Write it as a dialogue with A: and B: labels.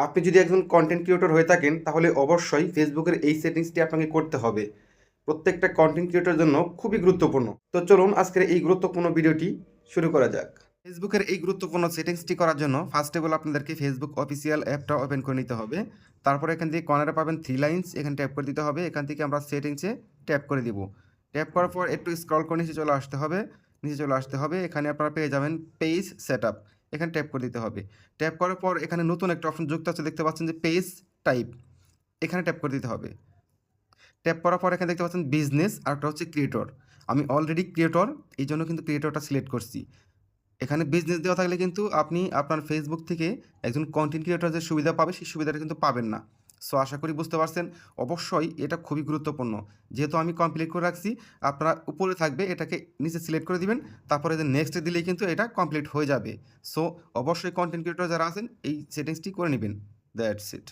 A: আপনি যদি একজন কন্টেন্ট ক্রিয়েটর হয়ে থাকেন তাহলে অবশ্যই ফেসবুকের এই সেটিংসটি আপনাকে করতে হবে। প্রত্যেকটা কন্টেন্ট ক্রিয়েটরের জন্য খুবই গুরুত্বপূর্ণ। তো চলুন আজকের এই গুরুত্বপূর্ণ ভিডিওটি শুরু করা যাক। ফেসবুকের এই গুরুত্বপূর্ণ সেটিংসটি করার জন্য ফার্স্ট অফ অল আপনাদেরকে ফেসবুক অফিসিয়াল অ্যাপটা ওপেন করে নিতে হবে। তারপর এখান থেকে কর্নারে পাবেন থ্রি লাইন্স, এখানে ট্যাপ করে দিতে হবে। এখান থেকে আমরা সেটিংসে ট্যাপ করে দিব। ট্যাপ করার পর একটু স্ক্রল করে নিচে চলে আসতে হবে। এখানে আপনারা পেয়ে যাবেন পেজ সেটআপ, এখানে ট্যাপ করে দিতে হবে। ট্যাপ করার পর এখানে নতুন একটা অপশন যুক্ত আছে, দেখতে পাচ্ছেন যে পেজ টাইপ, এখানে ট্যাপ করে দিতে হবে। ট্যাপ করার পর এখানে দেখতে পাচ্ছেন বিজনেস আর একটা হচ্ছে ক্রিয়েটর। আমি অলরেডি ক্রিয়েটর, এই জন্য কিন্তু ক্রিয়েটরটা সিলেক্ট করছি। এখানে বিজনেস দেওয়া থাকলে কিন্তু আপনি আপনার ফেসবুক থেকে একজন কন্টেন্ট ক্রিয়েটর যে সুবিধা পাবে সেই সুবিধাটা কিন্তু পাবেন না। সো আশা করি বুঝতে পারছেন। অবশ্যই এটা খুবই গুরুত্বপূর্ণ। যেহেতু আমি কমপ্লিট করে রাখছি, আপনার উপরে থাকবে, এটাকে নিচে সিলেক্ট করে দিবেন। তারপরে যে নেক্সট দিলেই কিন্তু এটা কমপ্লিট হয়ে যাবে। সো অবশ্যই কন্টেন্ট ক্রিয়েটর যারা আছেন এই সেটিংসটি করে নেবেন। That's it.